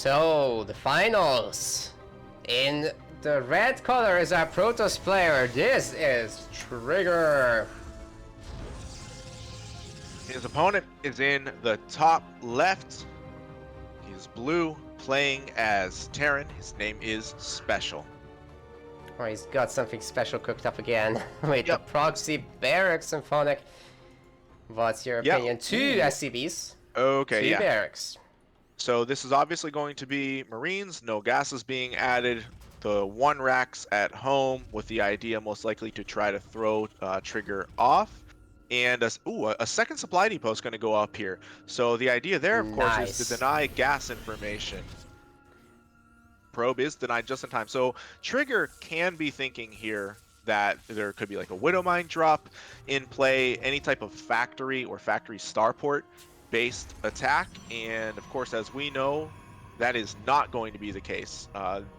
So, the finals. In the red color is our Protoss player. This is TriGGer. His opponent is in the top left. He's blue, playing as Terran. His name is Special. Oh, he's got something special cooked up again. Wait, Yep. the proxy barracks symphonic. What's your opinion? Two SCBs. Okay, two yeah. barracks. So this is obviously going to be Marines. No gases being added. The one racks at home with the idea most likely to try to throw TriGGer off. And a second supply depot is going to go up here. So the idea there, of course, is to deny gas information. Probe is denied just in time. So TriGGer can be thinking here that there could be like a Widow Mine drop in play, any type of factory or factory starport based attack. And of course, as we know, that is not going to be the case.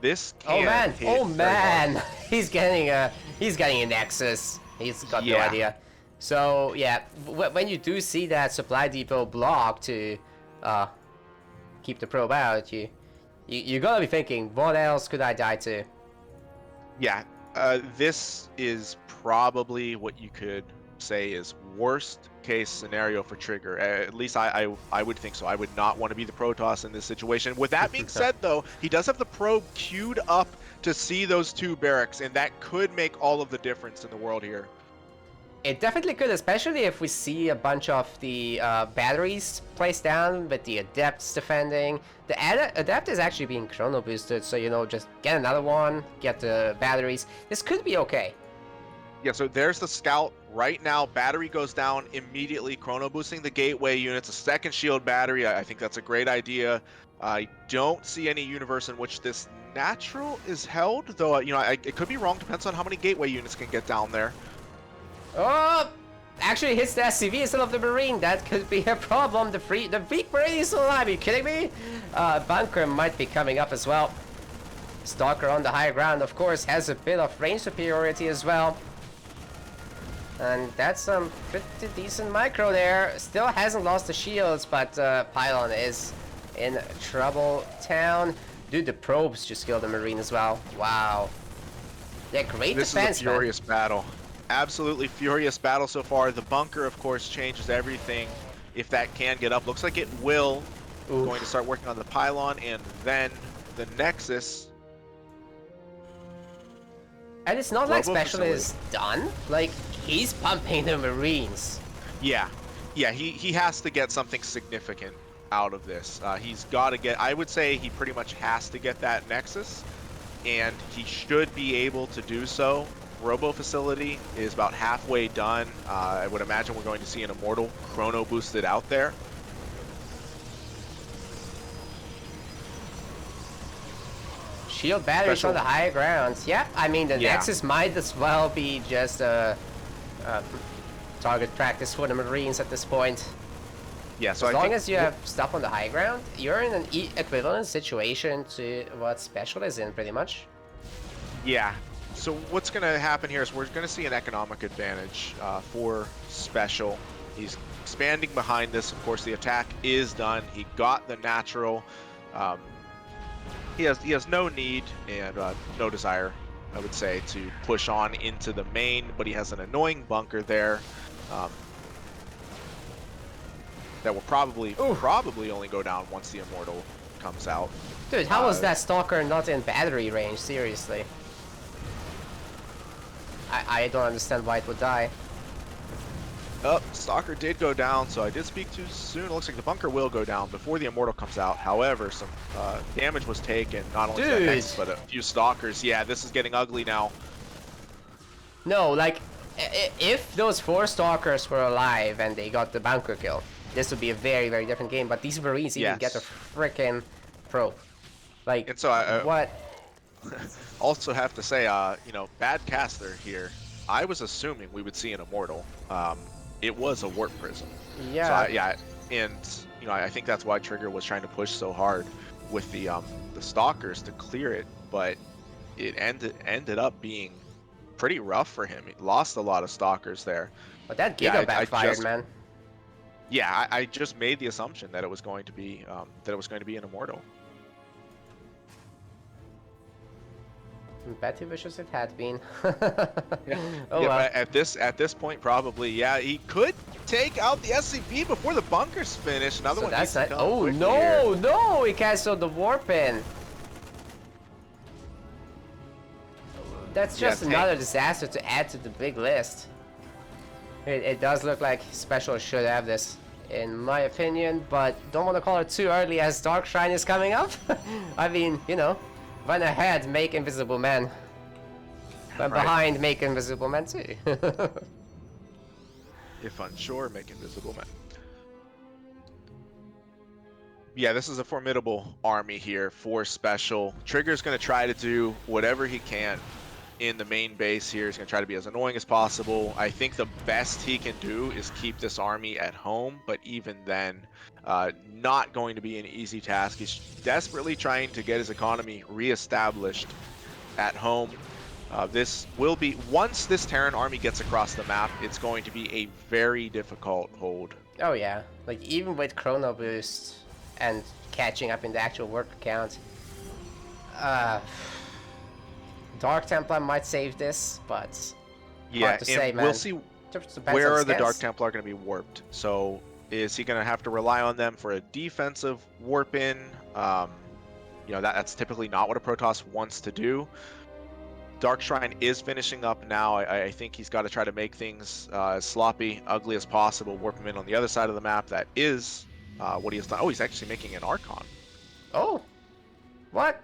This can hit very hard. He's getting a Nexus. He's got no idea. So yeah, when you do see that supply depot block to keep the probe out, you gotta be thinking, what else could I die to? Yeah, this is probably what you could say is worst case scenario for TriGGer. At least I would think so. I would not want to be the Protoss in this situation. With that being said, though, he does have the probe queued up to see those two barracks, and that could make all of the difference in the world here. It definitely could, especially if we see a bunch of the batteries placed down with the Adepts defending. The Adept is actually being chrono boosted, so you know, just get another one, get the batteries. This could be okay. Yeah, so there's the scout right now. Battery goes down immediately, chrono boosting the gateway units. A second shield battery. I think that's a great idea. I don't see any universe in which this natural is held, though. You know, it could be wrong. Depends on how many gateway units can get down there. Oh, actually hits the SCV instead of the Marine. That could be a problem. The weak Marine is still alive. Are you kidding me? Bunker might be coming up as well. Stalker on the high ground, of course, has a bit of range superiority as well. And that's some pretty decent micro there. Still hasn't lost the shields, but Pylon is in trouble town. Dude, the probes just killed the Marine as well. Wow. Yeah, great defense, man. This is a furious battle. Absolutely furious battle so far. The bunker, of course, changes everything. If that can get up, looks like it will. Oof. Going to start working on the pylon and then the Nexus. And it's not like Special is done. Like, he's pumping the Marines. Yeah, he has to get something significant out of this. He's got to get, I would say he pretty much has to get that Nexus, and he should be able to do so. Robo facility is about halfway done. I would imagine we're going to see an Immortal chrono boosted out there. Shield batteries on the high grounds. Yep, I mean the Nexus might as well be just a target practice for the Marines at this point. Yeah, so as long as you have stuff on the high ground, you're in an equivalent situation to what Special is in, pretty much. Yeah. So what's going to happen here is we're going to see an economic advantage for Special. He's expanding behind this. Of course, the attack is done. He got the natural. He has no need and no desire, I would say, to push on into the main, but he has an annoying bunker there that will probably only go down once the Immortal comes out. Dude, how was that Stalker not in battery range? Seriously. I don't understand why it would die. Oh, Stalker did go down, so I did speak too soon. It looks like the bunker will go down before the Immortal comes out. However, some damage was taken, not only to the Nexus, but a few Stalkers. Yeah, this is getting ugly now. No, like, if those 4 Stalkers were alive and they got the bunker kill, this would be a very, very different game. But these Marines even get a freaking probe. Like, and so what? Also have to say, you know, bad caster here. I was assuming we would see an Immortal. It was a warp prism. Yeah. So and you know, I think that's why TriGGer was trying to push so hard with the Stalkers to clear it, but it ended up being pretty rough for him. He lost a lot of Stalkers there. But that Giga backfired, man. Yeah, I just made the assumption that it was going to be an Immortal. Bet he wishes it had been. Yeah. Oh Yep, well. at this point, probably. Yeah, he could take out the SCV before the bunker's finished. Another So one that's needs to not. come Oh quickly here. no, no! He canceled the warp in. That's Yeah, just another disaster to add to the big list. It does look like Special should have this, in my opinion, but don't want to call it too early as Dark Shrine is coming up. I mean, you know, run ahead, make Invisible Man. But Right. behind, make Invisible Man too. If unsure, make invisible man. Yeah, this is a formidable army here for Special. TriGGer's going to try to do whatever he can in the main base here. He's going to try to be as annoying as possible. I think the best he can do is keep this army at home, but even then, not going to be an easy task. He's desperately trying to get his economy reestablished at home. This will be, once this Terran army gets across the map, it's going to be a very difficult hold. Oh yeah, like even with Chrono Boost and catching up in the actual work count, Dark Templar might save this, but Yeah, hard to say, man. we'll see where are the Dark Templar going to be warped. So is he going to have to rely on them for a defensive warp in? You know, that's typically not what a Protoss wants to do. Dark Shrine is finishing up now. I think he's got to try to make things as sloppy, ugly as possible, warp him in on the other side of the map. That is what he has done. Oh, he's actually making an Archon. Oh, what?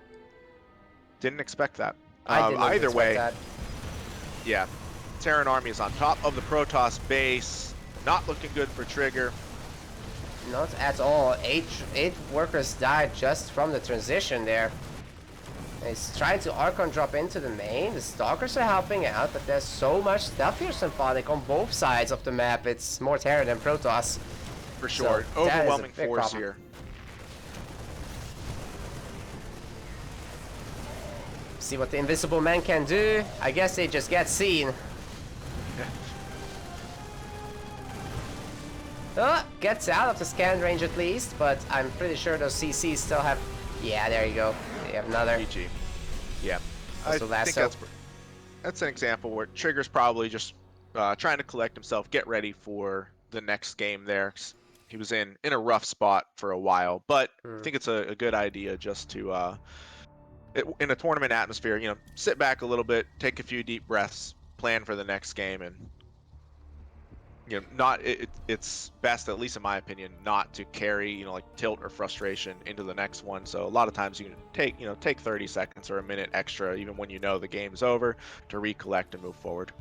Didn't expect that. I didn't Either expect way, that. yeah, Terran army is on top of the Protoss base. Not looking good for TriGGer. Not at all. Eight workers died just from the transition there. He's trying to Archon drop into the main. The Stalkers are helping out, but there's so much stuff here, Symphonic, on both sides of the map. It's more Terran than Protoss. For sure. So that is a Overwhelming big force problem. here. See what the Invisible Man can do. I guess they just get seen. Gets out of the scan range at least, but I'm pretty sure those CCs still have... Yeah, there you go. They have another. GG. Yeah. Also I think lasso. that's an example where TriGGer's probably just trying to collect himself, get ready for the next game there. He was in a rough spot for a while, but I think it's a good idea just to, in a tournament atmosphere, you know, sit back a little bit, take a few deep breaths, plan for the next game, and you know, it's best, at least in my opinion, not to carry, you know, like tilt or frustration into the next one. So a lot of times you can take 30 seconds or a minute extra, even when you know the game's over, to recollect and move forward.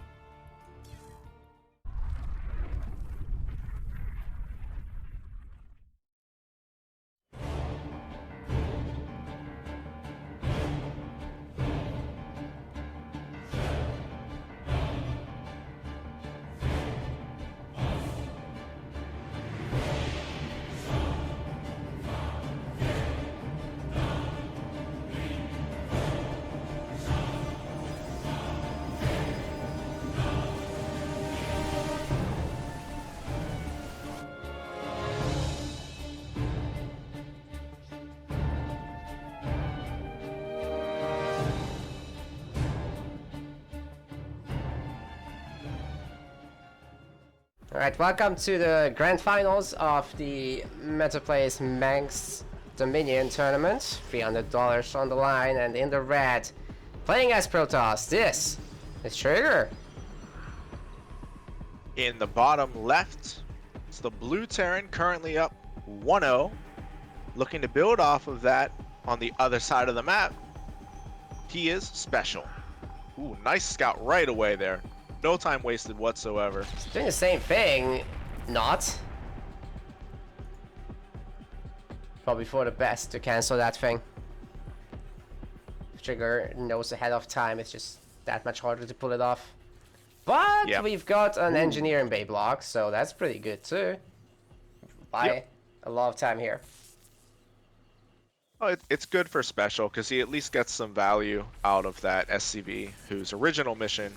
Alright, welcome to the grand finals of the Metaplays Mengsk Dominion tournament. $300 on the line, and in the red, playing as Protoss, this is TriGGer. In the bottom left, it's the blue Terran, currently up 1-0. Looking to build off of that on the other side of the map. He is Special. Ooh, nice scout right away there. No time wasted whatsoever. He's doing the same thing, not. Probably for the best to cancel that thing. TriGGer knows ahead of time, it's just that much harder to pull it off. But Yep. we've got an engineering bay block, so that's pretty good too. Buy a lot of time here. Oh, it's good for Special because he at least gets some value out of that SCV, whose original mission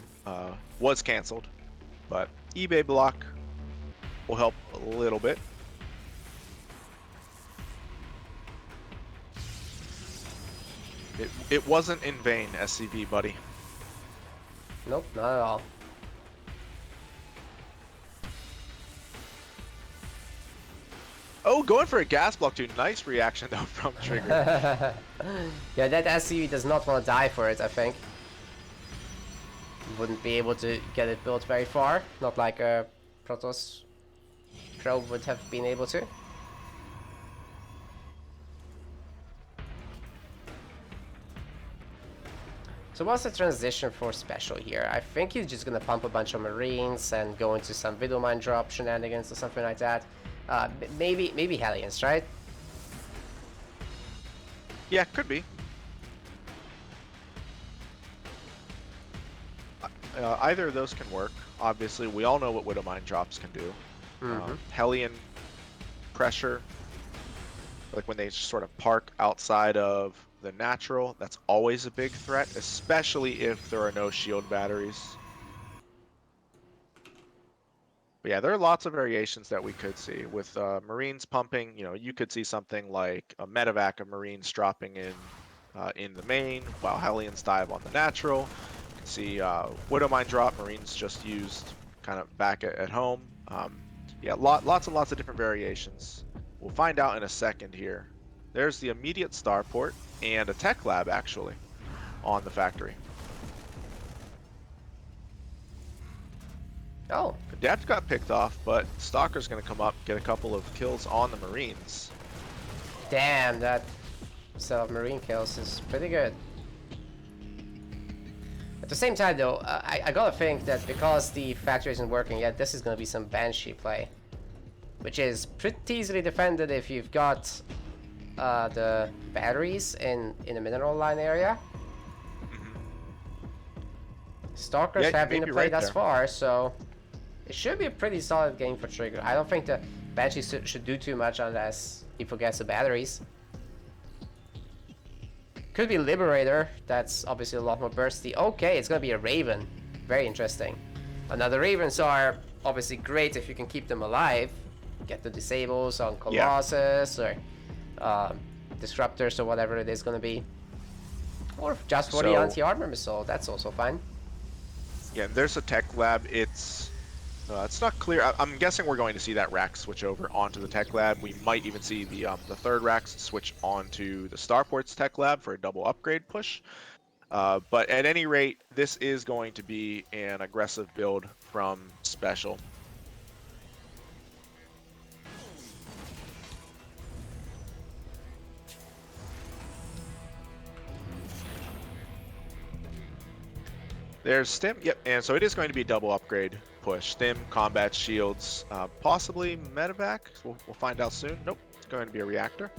was canceled. But eBay block will help a little bit. It wasn't in vain, SCV, buddy. Nope, not at all. Oh, going for a gas block too. Nice reaction though from TriGGer. Yeah, that SCV does not want to die for it, I think. Wouldn't be able to get it built very far. Not like a Protoss probe would have been able to. So what's the transition for special here? I think he's just gonna pump a bunch of Marines and go into some Widow Mine drop shenanigans or something like that. Maybe Hellions, right? Yeah, could be. Either of those can work. Obviously, we all know what Widow Mine drops can do. Hellion pressure, like when they sort of park outside of the natural, that's always a big threat, especially if there are no shield batteries. But yeah, there are lots of variations that we could see with Marines pumping. You know, you could see something like a medevac of Marines dropping in the main while Hellions dive on the natural. You can see Widow Mine drop, Marines just used kind of back at home. Yeah, lots and lots of different variations. We'll find out in a second here. There's the immediate starport and a tech lab actually on the factory. Oh. Depth got picked off, but Stalker's going to come up, get a couple of kills on the Marines. Damn, that set of Marine kills is pretty good. At the same time though, I gotta think that because the factory isn't working yet, this is gonna be some Banshee play. Which is pretty easily defended if you've got the batteries in the mineral line area. Stalkers have been played thus far, so it should be a pretty solid game for TriGGer. I don't think the Banshee should do too much unless he forgets the batteries. Could be Liberator, that's obviously a lot more bursty. Okay, it's gonna be a Raven. Very interesting. Now the Ravens are obviously great if you can keep them alive. Get the disables on Colossus or Disruptors or whatever it is gonna be. Or just for the anti-armor missile, that's also fine. Yeah, there's a tech lab. It's not clear. I'm guessing we're going to see that rack switch over onto the tech lab. We might even see the third racks switch onto the Starport's tech lab for a double upgrade push. But at any rate, this is going to be an aggressive build from Special. There's Stim, yep, and so it is going to be a double upgrade push. Stim, combat shields, possibly medevac. We'll find out soon. Nope, it's going to be a reactor.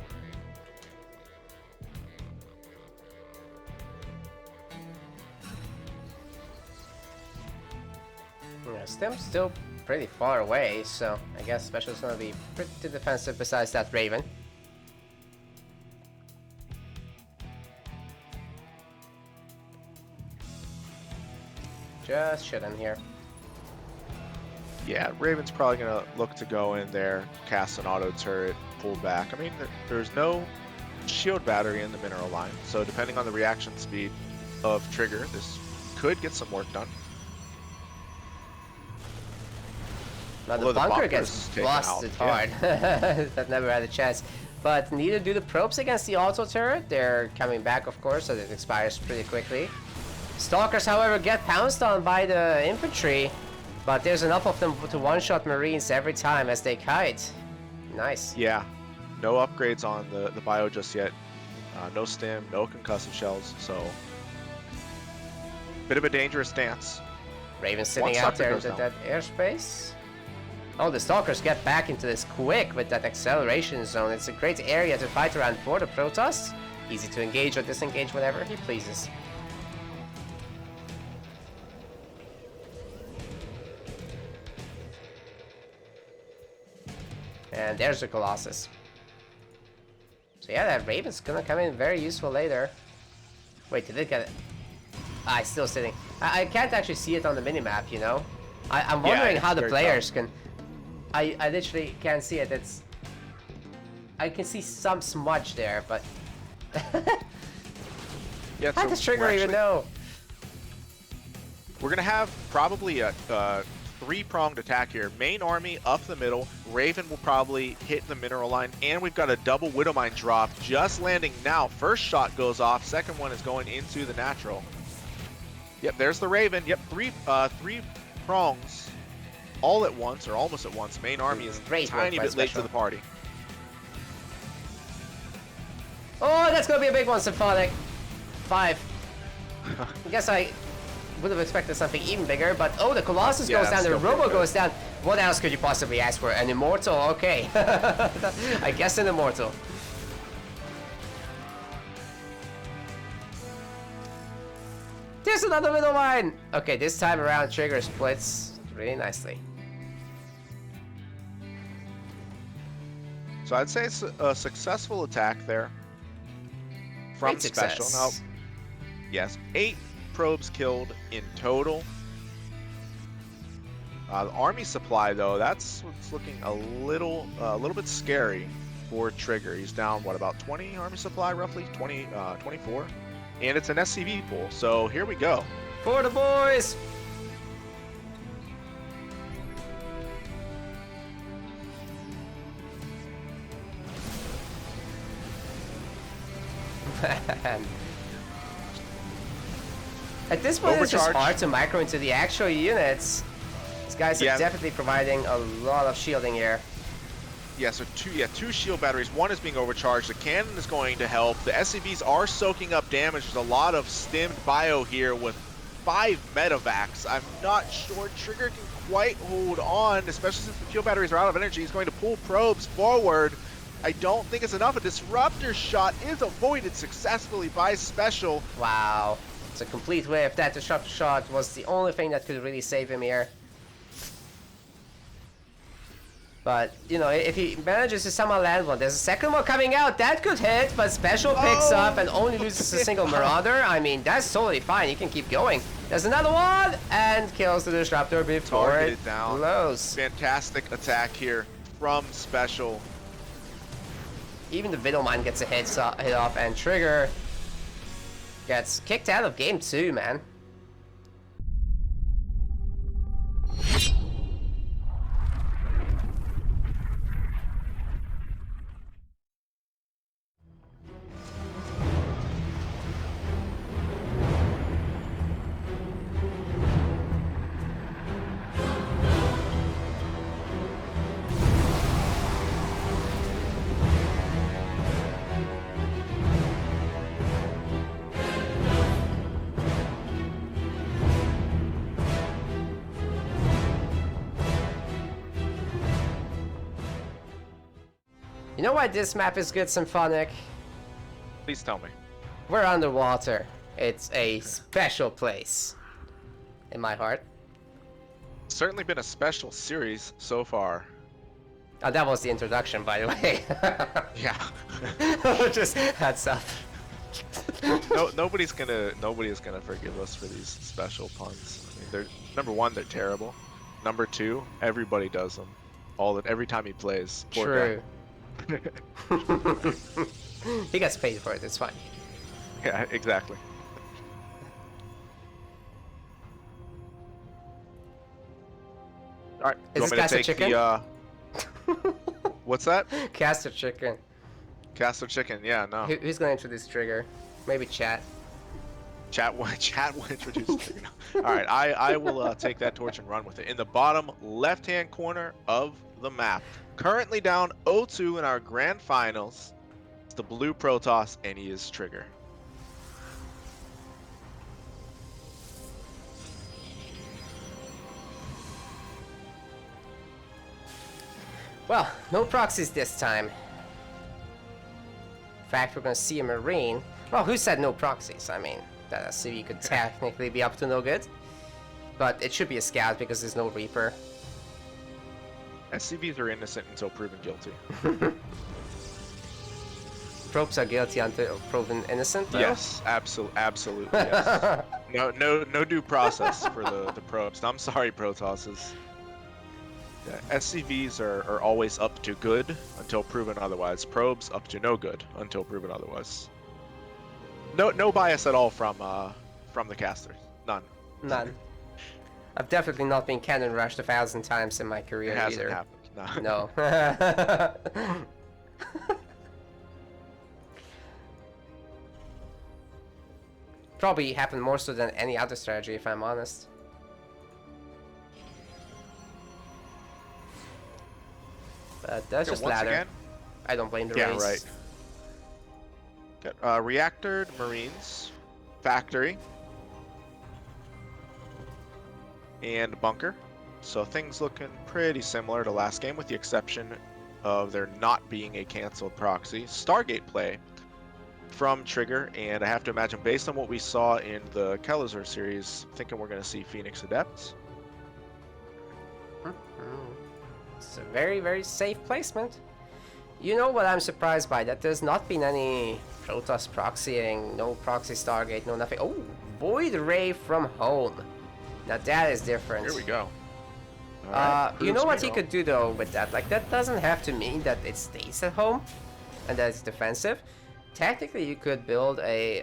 Yeah, Stim's still pretty far away, so I guess Special is going to be pretty defensive besides that Raven. Just chilling here. Yeah, Raven's probably going to look to go in there, cast an auto turret, pull back. I mean, there's no shield battery in the mineral line, so depending on the reaction speed of TriGGer, this could get some work done. Now the bunker gets blasted hard. That never had a chance. But neither do the probes against the auto turret. They're coming back, of course, so it expires pretty quickly. Stalkers, however, get pounced on by the infantry, but there's enough of them to one-shot Marines every time as they kite. Nice. Yeah, no upgrades on the bio just yet. No stim, no concussive shells, so bit of a dangerous stance. Raven sitting out there in that airspace. Oh, the Stalkers get back into this quick with that acceleration zone. It's a great area to fight around for the Protoss. Easy to engage or disengage whenever he pleases. And there's the Colossus. So yeah, that Raven's gonna come in very useful later. Wait, did it get it? Ah, it's still sitting. I can't actually see it on the minimap, you know? I'm wondering how the players can... I literally can't see it. It's... I can see some smudge there, but... Yeah, How so does TriGGer even know? We're gonna have probably a three-pronged attack here. Main army up the middle. Raven will probably hit the mineral line, and we've got a double Widow Mine drop just landing now. First shot goes off. Second one is going into the natural. Yep, there's the Raven. Yep, three prongs all at once, or almost at once. Main army is a tiny bit late to the party. Oh, that's gonna be a big one, Symphonic. 5. I guess I would have expected something even bigger, but oh, the Colossus goes down, the Robo goes down. What else could you possibly ask for? An Immortal? Okay. I guess an Immortal. There's another Widow Mine! Okay, this time around, TriGGer splits really nicely. So I'd say it's a successful attack there from Great Special. success. Now, yes, 8 probes killed in total. The army supply, though, that's what's looking a little bit scary for TriGGer. He's down, what, about 20 army supply, roughly? 24? And it's an SCV pool, so here we go. For the boys! Man. At this point, it's just hard to micro into the actual units. These guys are definitely providing a lot of shielding here. Yeah, so two shield batteries. One is being overcharged. The cannon is going to help. The SCVs are soaking up damage. There's a lot of stimmed bio here with 5 medevacs. I'm not sure TriGGer can quite hold on, especially since the fuel batteries are out of energy. He's going to pull probes forward. I don't think it's enough. A disruptor shot is avoided successfully by Special. Wow. It's a complete whiff. That disruptor shot was the only thing that could really save him here. But, you know, if he manages to somehow land one, there's a second one coming out. That could hit, but Special picks up and only loses a single Marauder. I mean, that's totally fine. You can keep going. There's another one, and kills the Disruptor before it blows. Fantastic attack here from Special. Even the Widow Mine gets a hit off, and TriGGer gets kicked out of game 2, man. You know why this map is good, Symphonic? Please tell me. We're underwater. It's a special place in my heart. Certainly been a special series so far. Oh, that was the introduction, by the way. Yeah. Just heads up. Nobody is gonna forgive us for these special puns. I mean, they're number one, they're terrible. Number two, everybody does them. Every time he plays. Poor True. guy. He gets paid for it, it's fine. Yeah, exactly. Alright, you want me to take chicken? the what's that? Caster chicken. Caster chicken, yeah, no. Who's gonna introduce TriGGer? Maybe chat. Chat will introduce trigger. Alright, I will take that torch and run with it. In the bottom left-hand corner of the map. Currently down 0-2 in our grand finals. It's the blue Protoss, and he is TriGGer. Well, no proxies this time. In fact, we're gonna see a Marine. Well, who said no proxies? I mean, that SCV could technically be up to no good. But it should be a scout because there's no Reaper. SCVs are innocent until proven guilty. Probes are guilty until proven innocent, though? Yes, absolutely, yes. No due process for the probes. I'm sorry, Protosses. Yeah, SCVs are always up to good until proven otherwise. Probes up to no good until proven otherwise. no bias at all from the casters. None. None. I've definitely not been cannon rushed 1,000 times in my career It hasn't either. happened. No. No. Probably happened more so than any other strategy, if I'm honest. But that's just ladder. Again, I don't blame the yeah, race. right. Got reactored Marines, factory, and bunker. So things looking pretty similar to last game, with the exception of there not being a canceled proxy. Stargate play from TriGGer, and I have to imagine, based on what we saw in the Kelazar series, thinking we're going to see Phoenix Adepts. It's a very, very safe placement. You know what I'm surprised by? That there's not been any Protoss proxying, no proxy Stargate, no nothing. Oh, Void Ray from home. Now that is different. Here we go. Right, you know what he could do though with that? Like, that doesn't have to mean that it stays at home and that it's defensive. Technically, you could build a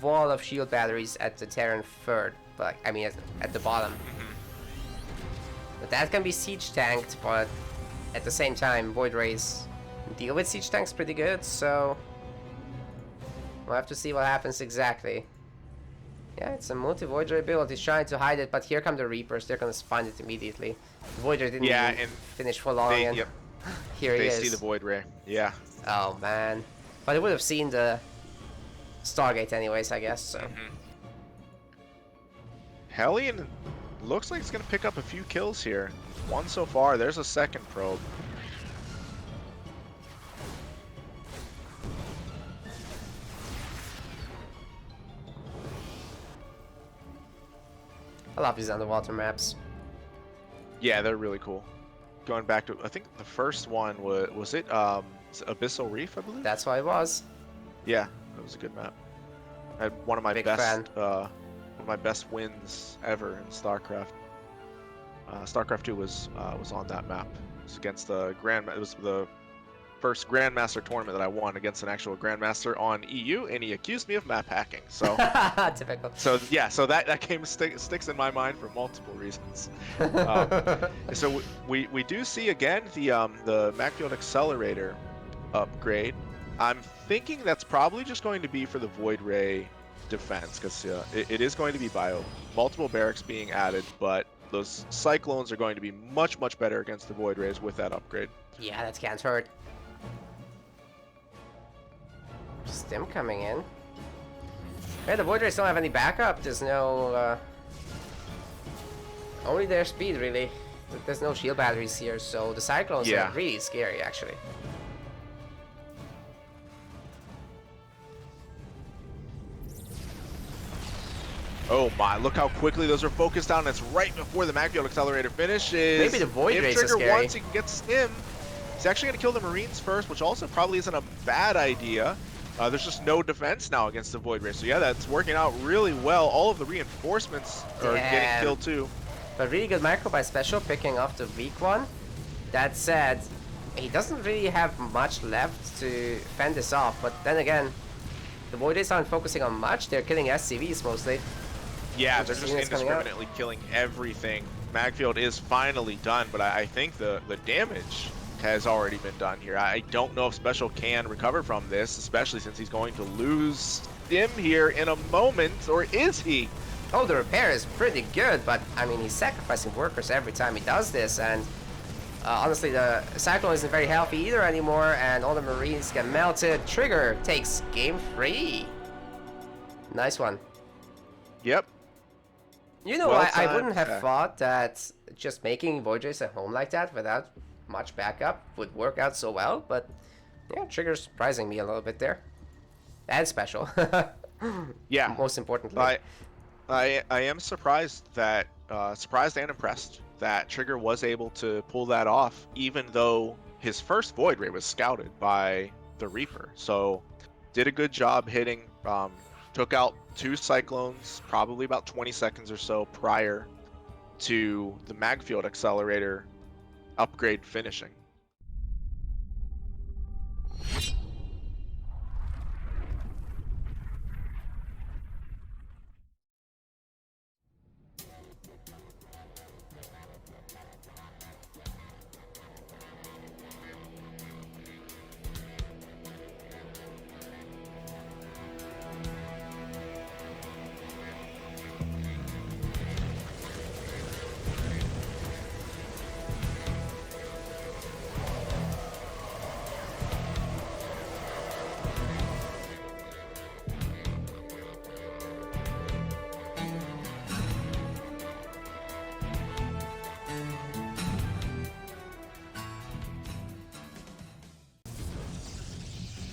wall of shield batteries at the Terran third, but I mean at the bottom. But that can be siege tanked, but at the same time, Void Rays deal with siege tanks pretty good, so we'll have to see what happens exactly. Yeah, it's a multi-Void Ray build. He's trying to hide it, but here come the Reapers. They're gonna find it immediately. The Void Ray didn't even finish full on again. Yep. Here he is. They see the Void Ray. Yeah. Oh man. But they would have seen the Stargate anyways, I guess, so. Hellion looks like it's going to pick up a few kills here. One so far. There's a second probe. I love these underwater maps. Yeah, they're really cool. Going back to, I think the first one was it Abyssal Reef, I believe? That's what it was. Yeah, that was a good map. I had one of my best wins ever in StarCraft. StarCraft 2 was on that map. It was against the it was the first Grandmaster tournament that I won against an actual Grandmaster on EU, and he accused me of map hacking. So typical. So yeah, so that game sticks in my mind for multiple reasons. So we do see again the Macfield Accelerator upgrade. I'm thinking that's probably just going to be for the Void Ray defense, because it is going to be bio, multiple barracks being added, but those Cyclones are going to be much better against the Void Rays with that upgrade. Yeah, that can't hurt. Stim coming in. Yeah, the Void Rays don't have any backup. There's no only their speed really. There's no shield batteries here, so the Cyclones are really scary actually. Oh my, look how quickly those are focused down. It's right before the Macfield Accelerator finishes. Maybe the Void Rays are scary. If TriGGer wants, he can get Stim. He's actually going to kill the Marines first, which also probably isn't a bad idea. There's just no defense now against the Void Ray. So yeah, that's working out really well. All of the reinforcements are getting killed too. But really good micro by Special, picking off the weak one. That said, he doesn't really have much left to fend this off. But then again, the Void Rays aren't focusing on much. They're killing SCVs mostly. Yeah, they're just indiscriminately killing everything. Macfield is finally done, but I think the damage has already been done here. I don't know if Special can recover from this, especially since he's going to lose Stim here in a moment, or is he? Oh, the repair is pretty good, but I mean, he's sacrificing workers every time he does this, and honestly, the Cyclone isn't very healthy either anymore, and all the Marines get melted. TriGGer takes game 3. Nice one. Yep. You know, I wouldn't have thought that just making Void Rays at home like that without much backup would work out so well, but yeah, TriGGer's surprising me a little bit there. And Special. Yeah. Most importantly. I am surprised that surprised and impressed that TriGGer was able to pull that off, even though his first Void Ray was scouted by the Reaper. So did a good job hitting, took out 2 Cyclones, probably about 20 seconds or so prior to the Macfield Accelerator upgrade finishing.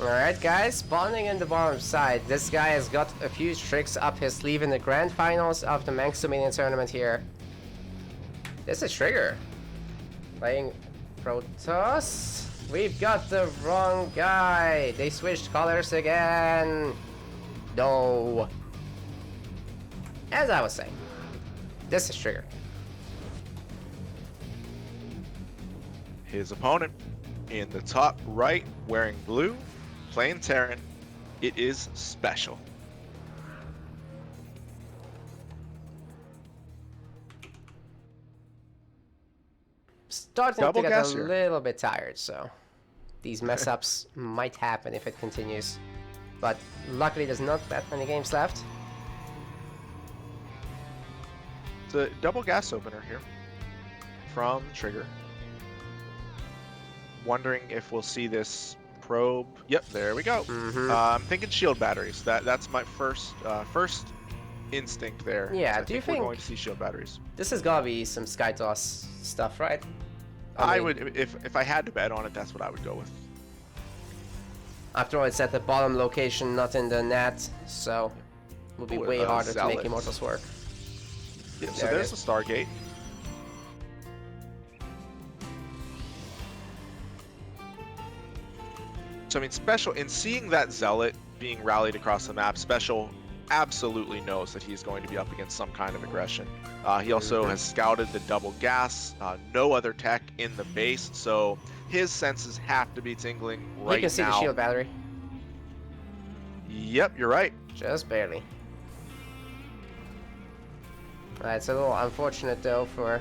Alright guys, spawning in the bottom side. This guy has got a few tricks up his sleeve in the grand finals of the Mengsk tournament here. This is TriGGer. Playing Protoss. We've got the wrong guy. They switched colors again. No. As I was saying, this is TriGGer. His opponent in the top right, wearing blue, playing Terran. It is Special. Starting Double to get a guesser. little bit tired, so these mess ups might happen if it continues. But luckily there's not that many games left. It's a double gas opener here from TriGGer. Wondering if we'll see this probe. Yep, there we go. I'm thinking shield batteries. That's my first instinct there. Yeah, I do you we're think going to see shield batteries? This has gotta be some SkyToss stuff, right? I mean, would, if I had to bet on it, that's what I would go with. After all, it's at the bottom location, not in the net, so it will be Ooh, way harder to make Zealots. Immortals work. Yeah, so There it there's the is. Stargate. So I mean, Special, in seeing that Zealot being rallied across the map, Special absolutely knows that he's going to be up against some kind of aggression. He also has scouted the double gas, no other tech in the base, so his senses have to be tingling right now. You can see the shield battery. Yep, you're right. Just barely. It's a little unfortunate though for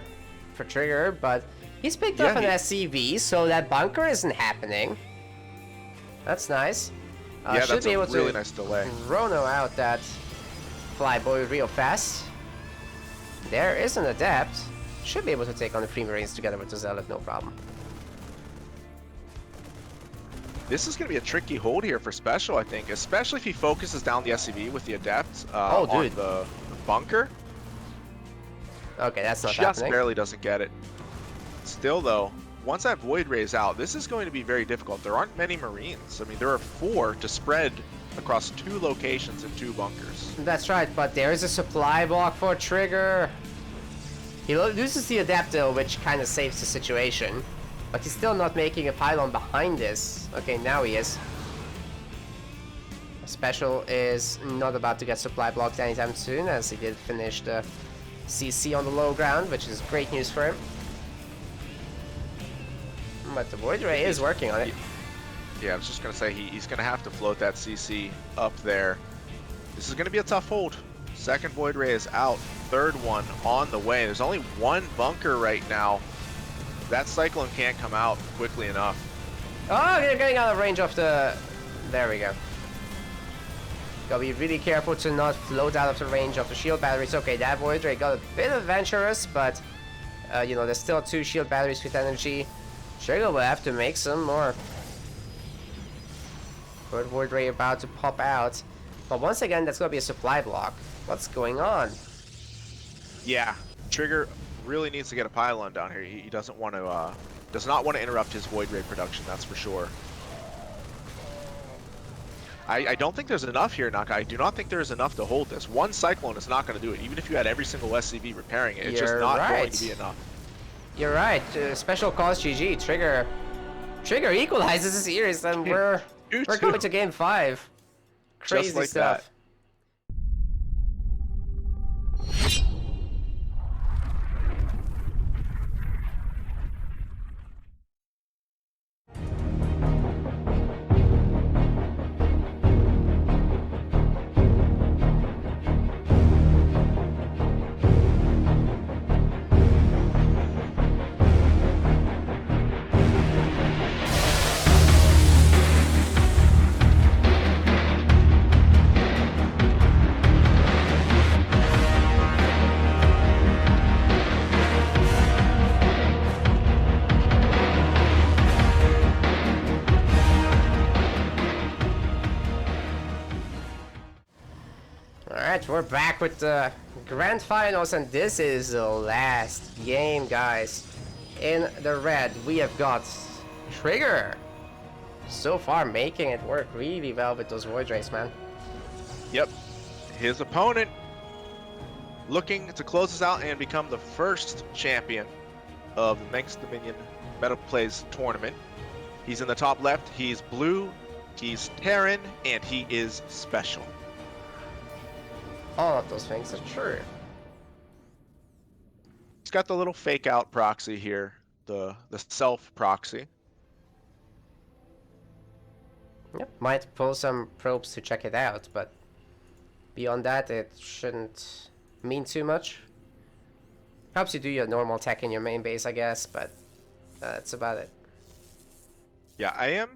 TriGGer, but he's picked up an SCV, so that bunker isn't happening. That's nice. Yeah, should that's be a able really to nice delay. Chrono out that flyboy real fast. There is an Adept. Should be able to take on the Free Marines together with the Zealot, no problem. This is going to be a tricky hold here for Special, I think, especially if he focuses down the SCV with the Adept on the bunker. Okay, that's not Just happening. barely doesn't get it. Still, though, once that Void Ray is out, this is going to be very difficult. There aren't many Marines. I mean, there are 4 to spread across 2 locations and 2 bunkers. That's right, but there is a supply block for TriGGer. He loses the Adapter, which kind of saves the situation. But he's still not making a pylon behind this. Okay, now he is. Special is not about to get supply blocked anytime soon, as he did finish the CC on the low ground, which is great news for him. But the Void Ray is working on it. Yeah, I was just going to say, he's going to have to float that CC up there. This is going to be a tough hold. Second Void Ray is out. Third one on the way. There's only 1 bunker right now. That Cyclone can't come out quickly enough. Oh, they're getting out of range of the... There we go. Gotta be really careful to not float out of the range of the shield batteries. Okay, that Void Ray got a bit adventurous, but... you know, there's still 2 shield batteries with energy. TriGGer will have to make some more. Third Void Ray about to pop out. But once again, that's gonna be a supply block. What's going on? Yeah, TriGGer really needs to get a pylon down here. He doesn't want to, does not want to interrupt his Void Ray production, that's for sure. I don't think there's enough here, Naka. I do not think there's enough to hold this. 1 Cyclone is not going to do it. Even if you had every single SCV repairing it, it's just not going to be enough. You're right. Special calls GG. TriGGer equalizes the series, and we're going to game 5. Crazy just like stuff. That. Alright, we're back with the grand finals, and this is the last game, guys. In the red, we have got TriGGer. so far making it work really well with those Void Rays, man. Yep. His opponent looking to close this out and become the first champion of the Mengsk Dominion Meta Plays tournament. He's in the top left. He's blue, he's Terran, and he is special. All of those things are true. He's got the little fake out proxy here, the self proxy. Yep. Might pull some probes to check it out, but beyond that, it shouldn't mean too much. Helps you do your normal tech in your main base, I guess, but that's about it. Yeah, I am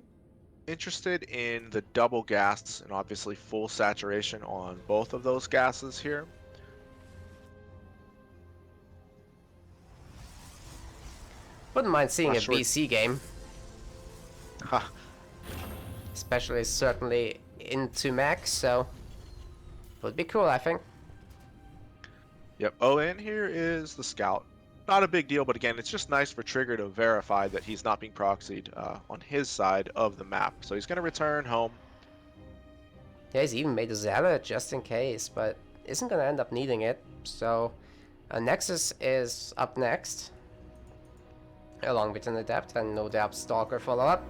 interested in the double gas and obviously full saturation on both of those gases here. Wouldn't mind seeing Not a sure. BC game. Huh. Especially certainly into Max, so would be cool, I think. Yep. Oh, and here is the scout. Not a big deal, but again, it's just nice for TriGGer to verify that he's not being proxied on his side of the map. So he's going to return home. Yeah, he's even made a Zealot just in case, but isn't going to end up needing it. So Nexus is up next, along with an Adept, and no doubt Stalker follow-up.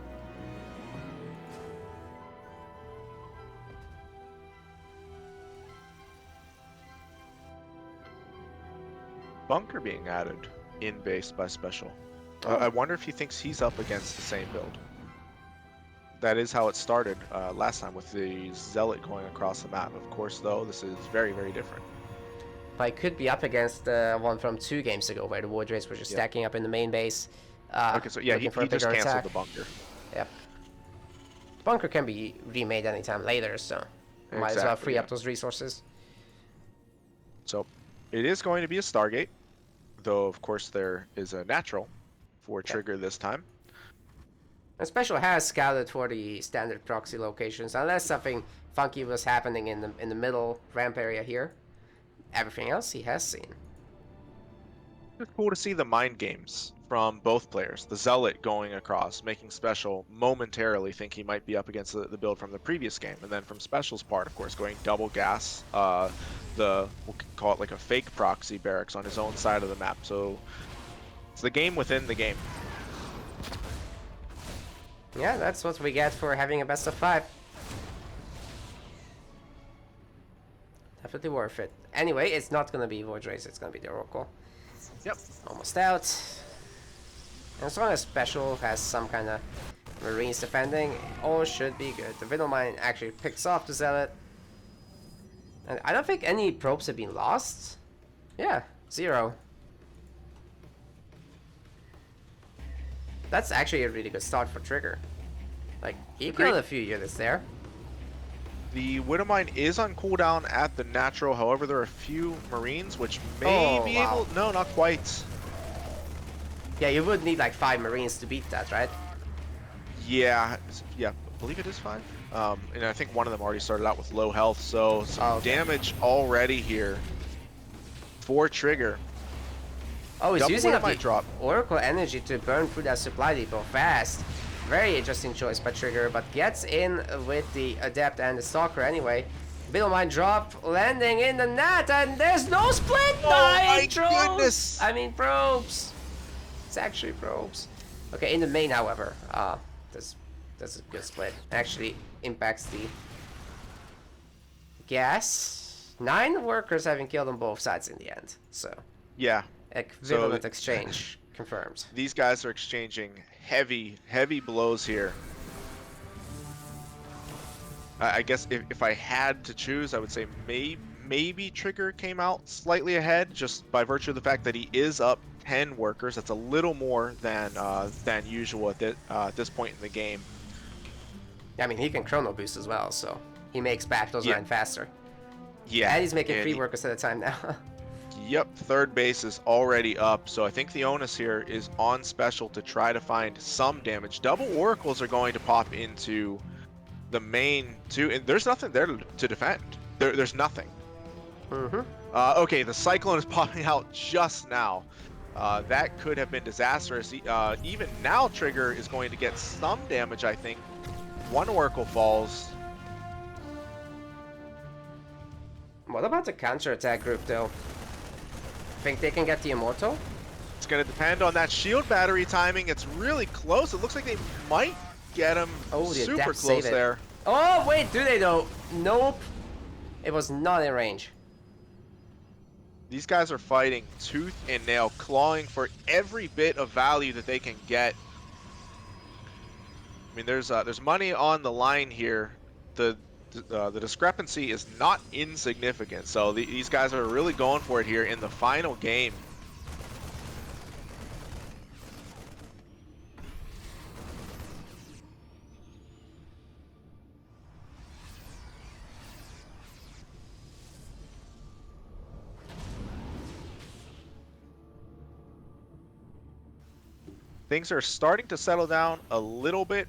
Bunker being added in base by Special. Oh. I wonder if he thinks he's up against the same build. That is how it started last time with the Zealot going across the map. Of course, though, this is very, very different. But it could be up against the one from 2 games ago, where the Void Rays were just stacking up in the main base. Okay, so yeah, he just canceled the bunker. Yep. Bunker can be remade anytime later, so might as well free up those resources. So it is going to be a Stargate, though of course there is a natural for TriGGer this time. And Special has scouted for the standard proxy locations, unless something funky was happening in the middle ramp area here. Everything else he has seen. It's cool to see the mind games from both players. The Zealot going across, making Special momentarily think he might be up against the build from the previous game. And then from Special's part, of course, going double gas, we'll call it like a fake proxy barracks on his own side of the map. So it's the game within the game. Yeah, that's what we get for having a best of 5. Definitely worth it. Anyway, it's not going to be Void Rays, it's going to be the Oracle. Yep. Almost out. And as long as Special has some kind of Marines defending, all should be good. The Widow Mine actually picks off the Zealot. And I don't think any probes have been lost. Yeah, 0. That's actually a really good start for TriGGer. Like, he killed a few units there. The Widow Mine is on cooldown at the natural. However, there are a few Marines which may be able... No, not quite. Yeah, you would need like 5 Marines to beat that, right? Yeah, I believe it is 5. And I think one of them already started out with low health, so some damage already here for TriGGer. Oh, he's using up the drop. Oracle energy to burn through that supply depot fast. Very interesting choice by TriGGer, but gets in with the Adept and the Stalker anyway. Middle mine drop, landing in the net, and there's no split! Oh my goodness! I mean, probes. It's actually probes. Okay, in the main, however, that's a good split. Actually impacts the gas. 9 workers having killed on both sides in the end, so. Yeah. Equivalent exchange confirmed. These guys are exchanging heavy blows here. I guess if I had to choose, I would say maybe TriGGer came out slightly ahead just by virtue of the fact that he is up 10 workers. That's a little more than usual at this point in the game. I mean, he can chrono boost as well, so he makes back those 9 faster. Yeah. And he's making 3 workers at a time now. Yep, third base is already up, so I think the onus here is on Special to try to find some damage. Double Oracles are going to pop into the main too, and there's nothing there to defend. There's nothing. Okay, the Cyclone is popping out just now. That could have been disastrous. Even now, TriGGer is going to get some damage, I think, One Oracle falls. What about the counter-attack group, though? Think they can get the Immortal? It's going to depend on that shield battery timing. It's really close. It looks like they might get him super close there. Oh, wait, do they, though? Nope. It was not in range. These guys are fighting tooth and nail, clawing for every bit of value that they can get. I mean, there's money on the line here. The discrepancy is not insignificant. So these guys are really going for it here in the final game. Things are starting to settle down a little bit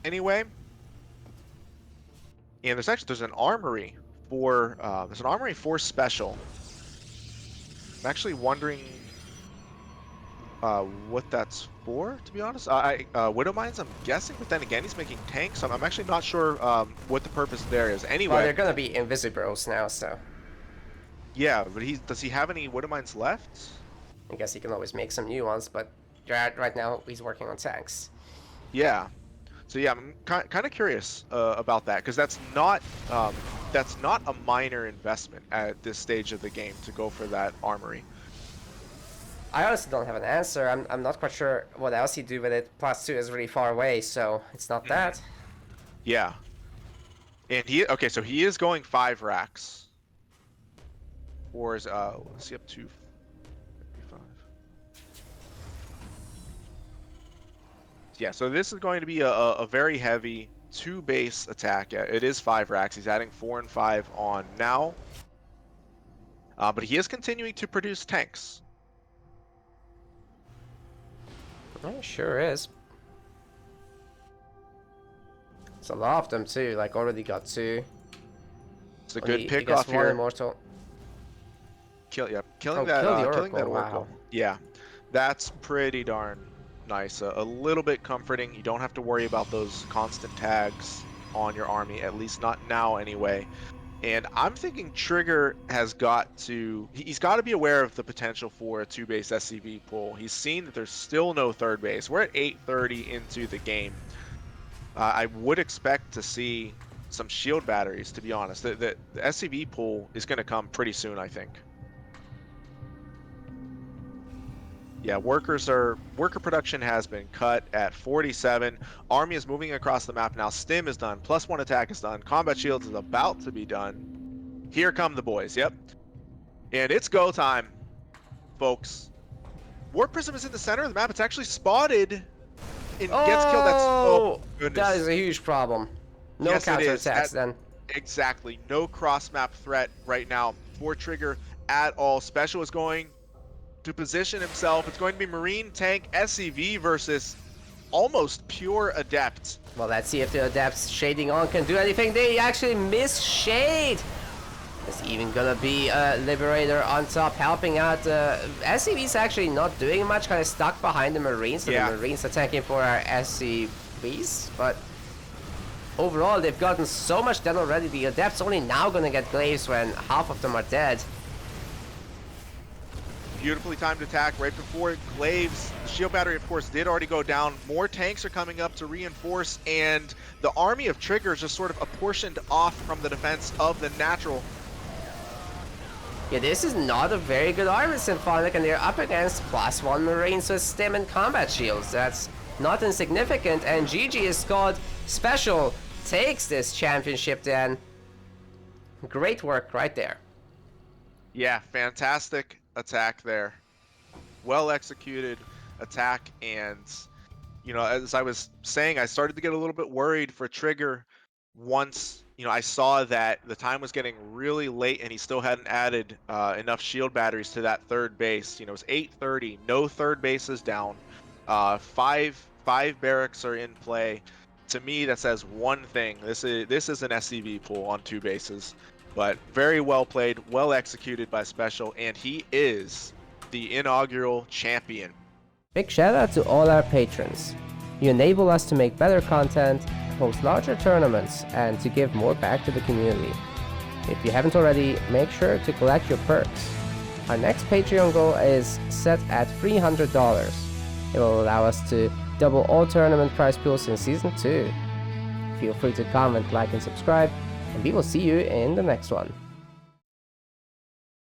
anyway. And there's an armory for special. I'm actually wondering what that's for, to be honest. Widow Mines, I'm guessing, but then again, he's making tanks. So I'm actually not sure what the purpose there is. Anyway, well, they're gonna be Invisibros now, so. Yeah, but does he have any Widow Mines left? I guess he can always make some new ones, but right now he's working on tanks. Yeah. So yeah, I'm kind of curious about that, because that's not a minor investment at this stage of the game to go for that armory. I honestly don't have an answer. I'm not quite sure what else he'd do with it. +2 is really far away, so it's not that. Yeah. And so he is going 5 racks. Or is let's see, up to 55. Yeah, so this is going to be a very heavy 2-base attack. Yeah, it is 5 racks. He's adding 4 and 5 on now. But he is continuing to produce tanks. It sure is. It's a lot of them too, like already got 2. It's a good pick off here. One Immortal. Killing kill that Oracle. Oracle. Wow. Yeah, that's pretty darn nice. A little bit comforting. You don't have to worry about those constant tags on your army, at least not now anyway. And I'm thinking TriGGer has he's got to be aware of the potential for a 2-base SCV pull. He's seen that there's still no 3rd base. We're at 8:30 into the game. I would expect to see some shield batteries, to be honest. The SCV pull is going to come pretty soon, I think. Yeah, worker production has been cut at 47. Army is moving across the map now. Stim is done. +1 attack is done. Combat shields is about to be done. Here come the boys. Yep. And it's go time, folks. Warp Prism is in the center of the map. It's actually spotted and gets killed. That's, oh goodness. That is a huge problem. No yes, counterattacks then. Exactly. No cross-map threat right now for TriGGer at all. Special is going to position himself. It's going to be Marine Tank SCV versus almost pure Adept. Well, let's see if the Adepts shading on can do anything. They actually miss shade. There's even gonna be a Liberator on top helping out. SCV's actually not doing much, kind of stuck behind the Marines. So yeah. The Marines attacking for our SCVs, but overall they've gotten so much done already. The Adepts only now gonna get glaives when half of them are dead. Beautifully timed attack right before glaives. The shield battery, of course, did already go down. More tanks are coming up to reinforce, and the army of TriGGer is just sort of apportioned off from the defense of the natural. Yeah, this is not a very good army, Symphonic, and they're up against +1 Marines with stim and combat shields. That's not insignificant, and GG is scored. Special takes this championship then. Great work right there. Yeah, fantastic attack there. Well executed attack, and you know, as I was saying, I started to get a little bit worried for TriGGer once, you know, I saw that the time was getting really late and he still hadn't added enough shield batteries to that 3rd base. You know, it's 8:30, no 3rd bases down. Five barracks are in play. To me, that says one thing. This is an SCV pull on 2 bases. But very well played, well executed by Special, and he is the inaugural champion. Big shout out to all our patrons. You enable us to make better content, host larger tournaments, and to give more back to the community. If you haven't already, make sure to collect your perks. Our next Patreon goal is set at $300. It will allow us to double all tournament prize pools in Season 2. Feel free to comment, like, and subscribe, and we will see you in the next one.